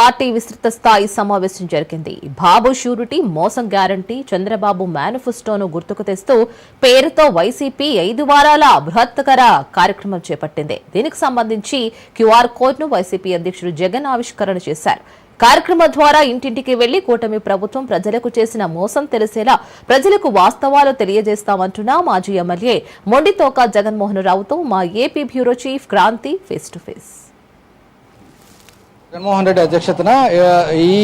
Party విస్తృత స్థాయి సమావేశం జరిగింది. బాబు షూరిటీ, మోసం గ్యారంటీ, చంద్రబాబు మేనిఫెస్టోను గుర్తుకు తెస్తూ పేరుతో వైసీపీ 5 వారాల బృహత్తర కార్యక్రమం చేపట్టింది. దీనికి సంబంధించి క్యూఆర్ కోడ్ను వైసీపీ అధ్యక్షుడు జగన్ ఆవిష్కరణ చేశారు. కార్యక్రమం ద్వారా ఇంటింటికి వెళ్లి కూటమి ప్రభుత్వం ప్రజలకు చేసిన మోసం తెలిసేలా ప్రజలకు వాస్తవాలు తెలియజేస్తామంటున్న మాజీ ఎమ్మెల్యే మొండితోక జగన్మోహన్ రావుతో మా AP bureau chief Kranti face to face. Jaganmohan Reddy అధ్యక్షతన ఈ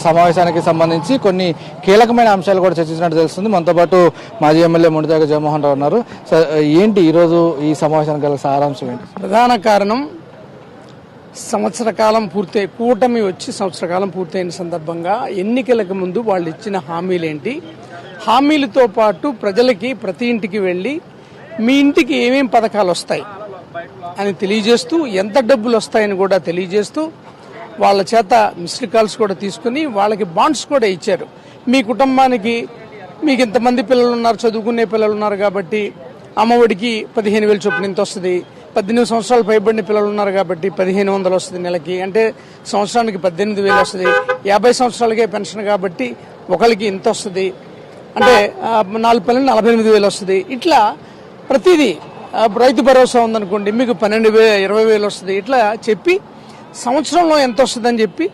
సమావేశానికి సంబంధించి కొన్ని కీలకమైన అంశాలు కూడా చర్చించినట్టు తెలుస్తుంది. మనతో పాటు మాజీ ఎమ్మెల్యే మొండితోక జగన్మోహన్ రావు ఉన్నారు. ఏంటి ఈరోజు ఈ సమావేశానికి గల సారాంశం ఏంటి? ప్రధాన కారణం సంవత్సర కాలం పూర్తయి కూటమి వచ్చి సంవత్సర కాలం పూర్తయిన సందర్భంగా ఎన్నికలకు ముందు వాళ్ళు ఇచ్చిన హామీలేంటి, హామీలతో పాటు ప్రజలకి ప్రతి ఇంటికి వెళ్ళి మీ ఇంటికి ఏమేం పథకాలు వస్తాయి అని తెలియజేస్తూ, ఎంత డబ్బులు వస్తాయని కూడా తెలియజేస్తూ, వాళ్ళ చేత మిస్డ్ కాల్స్ కూడా తీసుకుని వాళ్ళకి బాండ్స్ కూడా ఇచ్చారు. మీ కుటుంబానికి మీకు ఇంతమంది పిల్లలు ఉన్నారు, చదువుకునే పిల్లలు ఉన్నారు కాబట్టి అమ్మఒడికి 15,000 చొప్పున ఇంత వస్తుంది, 18 సంవత్సరాలు పైబడిన పిల్లలు ఉన్నారు కాబట్టి 1,500 వస్తుంది నెలకి, అంటే సంవత్సరానికి 18,000 వస్తుంది. 50 సంవత్సరాలకే పెన్షన్ కాబట్టి ఒకరికి ఇంత వస్తుంది, అంటే 4 పిల్లలు 48,000 వస్తుంది. ఇట్లా ప్రతిదీ రైతు భరోసా ఉందనుకోండి, మీకు 12,000 20,000 వస్తుంది. ఇట్లా చెప్పి సంవత్సరంలో ఎంత వస్తుందని చెప్పి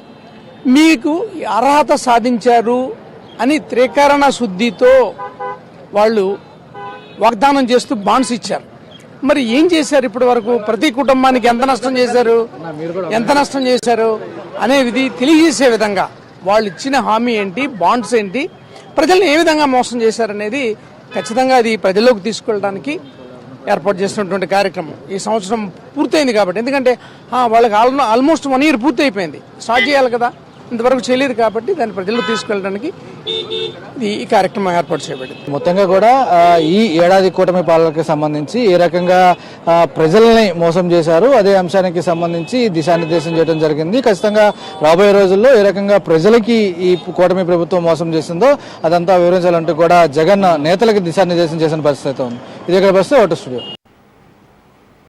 మీకు అర్హత సాధించారు అని త్రికరణ శుద్ధితో వాళ్ళు వాగ్దానం చేస్తూ బాండ్స్ ఇచ్చారు. మరి ఏం చేశారు ఇప్పటి వరకు? ప్రతి కుటుంబానికి ఎంత నష్టం చేశారు అనేది తెలియజేసే విధంగా వాళ్ళు ఇచ్చిన హామీ ఏంటి, బాండ్స్ ఏంటి, ప్రజల్ని ఏ విధంగా మోసం చేశారనేది ఖచ్చితంగా అది ప్రజల్లోకి తీసుకెళ్ళడానికి ఏర్పాటు చేసినటువంటి కార్యక్రమం. ఈ సంవత్సరం పూర్తయింది కాబట్టి, ఎందుకంటే వాళ్ళకి ఆల్మోస్ట్ 1 year పూర్తి అయిపోయింది, స్టార్ట్ చేయాలి కదా, ఇంతవరకు చేయలేదు కాబట్టి దాన్ని ప్రజల్లో తీసుకెళ్ళడానికి ఈ కార్యక్రమం ఏర్పాటు చేయబడింది. మొత్తంగా కూడా ఈ ఏడాది కూటమి పాలనకి సంబంధించి ఏ రకంగా ప్రజల్ని మోసం చేశారు, అదే అంశానికి సంబంధించి దిశానిర్దేశం చేయడం జరిగింది. ఖచ్చితంగా రాబోయే రోజుల్లో ఏ రకంగా ప్రజలకి ఈ కూటమి ప్రభుత్వం మోసం చేసిందో అదంతా వివరించాలంటూ కూడా జగన్ నేతలకి దిశానిర్దేశం చేసిన పరిస్థితి ఉంది. ఇది ఇక్కడ పరిస్థితి. Vote studio.